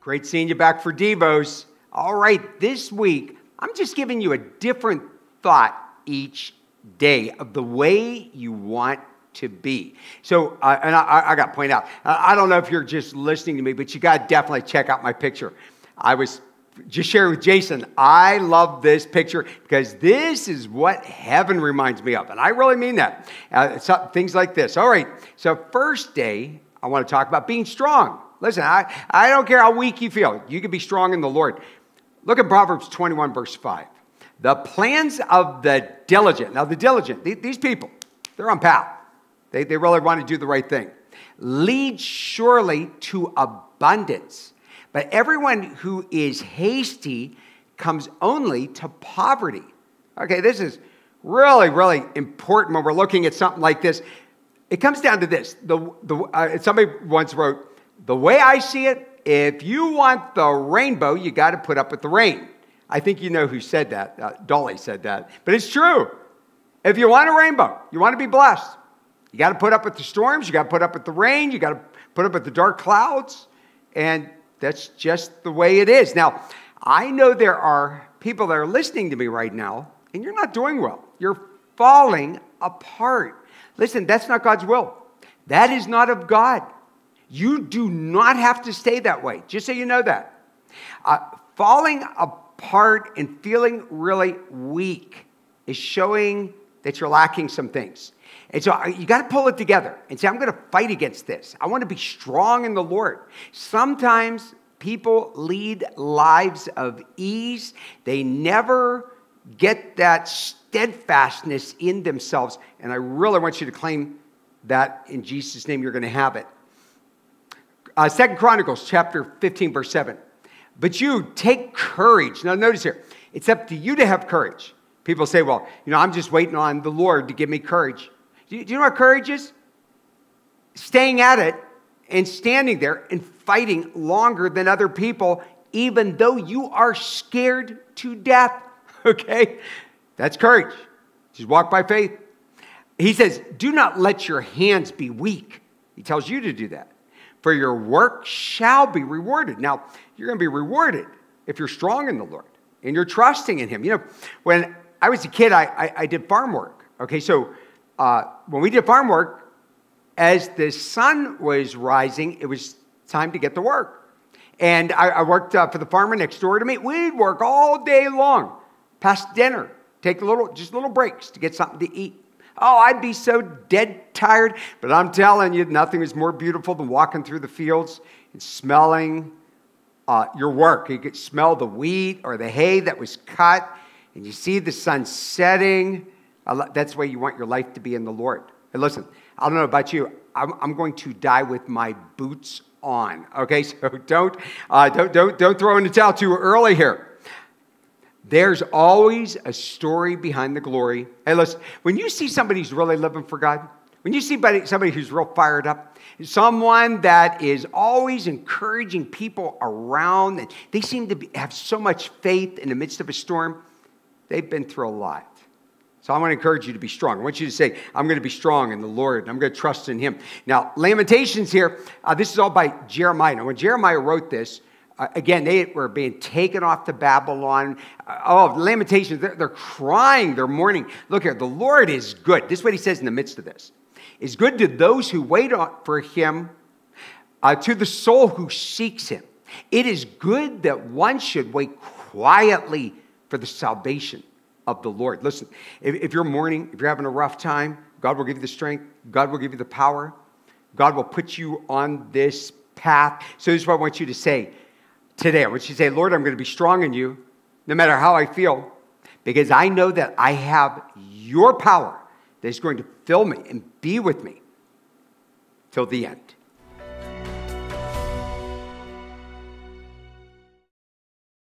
Great seeing you back for Devos. All right, this week, I'm just giving you a different thought each day of the way you want to be. So, and I got to point out, I don't know if you're just listening to me, but you got to definitely check out my picture. I was just sharing with Jason, I love this picture because this is what heaven reminds me of. And I really mean that. Things like this. All right, so first day, I want to talk about being strong. Listen, I don't care how weak you feel. You can be strong in the Lord. Look at Proverbs 21, verse 5. The plans of the diligent. Now, the diligent, these people, they're on path. They really want to do the right thing. Lead surely to abundance. But everyone who is hasty comes only to poverty. Okay, this is really, really important when we're looking at something like this. It comes down to this. Somebody once wrote, the way I see it, if you want the rainbow, you got to put up with the rain. I think you know who said that. Dolly said that. But it's true. If you want a rainbow, you want to be blessed, you got to put up with the storms, you got to put up with the rain, you got to put up with the dark clouds, and that's just the way it is. Now, I know there are people that are listening to me right now, and you're not doing well. You're falling apart. Listen, that's not God's will. That is not of God. You do not have to stay that way, just so you know that. Falling apart and feeling really weak is showing that you're lacking some things. And so you got to pull it together and say, I'm going to fight against this. I want to be strong in the Lord. Sometimes people lead lives of ease. They never get that steadfastness in themselves. And I really want you to claim that in Jesus' name, you're going to have it. 2 Chronicles chapter 15, verse 7. But you take courage. Now notice here, it's up to you to have courage. People say, well, I'm just waiting on the Lord to give me courage. Do you know what courage is? Staying at it and standing there and fighting longer than other people, even though you are scared to death. Okay? That's courage. Just walk by faith. He says, do not let your hands be weak. He tells you to do that. For your work shall be rewarded. Now, you're going to be rewarded if you're strong in the Lord and you're trusting in Him. When I was a kid, I did farm work. Okay, so when we did farm work, as the sun was rising, it was time to get to work. And I worked for the farmer next door to me. We'd work all day long, past dinner, take just little breaks to get something to eat. Oh, I'd be so dead tired, but I'm telling you, nothing is more beautiful than walking through the fields and smelling your work. You could smell the wheat or the hay that was cut, and you see the sun setting. That's the way you want your life to be in the Lord. And listen, I don't know about you. I'm going to die with my boots on. Okay, so don't throw in the towel too early here. There's always a story behind the glory. Hey, listen, when you see somebody who's really living for God, when you see somebody who's real fired up, someone that is always encouraging people around, and they seem to have so much faith in the midst of a storm, they've been through a lot. So I want to encourage you to be strong. I want you to say, I'm going to be strong in the Lord, and I'm going to trust in Him. Now, Lamentations here, this is all by Jeremiah. Now, when Jeremiah wrote this, again, they were being taken off to Babylon. Lamentations, they're crying, they're mourning. Look here, the Lord is good. This is what He says in the midst of this. Is good to those who wait for Him, to the soul who seeks Him. It is good that one should wait quietly for the salvation of the Lord. Listen, if you're mourning, if you're having a rough time, God will give you the strength. God will give you the power. God will put you on this path. So this is what I want you to say today. I want you to say, Lord, I'm going to be strong in you, no matter how I feel, because I know that I have your power that is going to fill me and be with me till the end.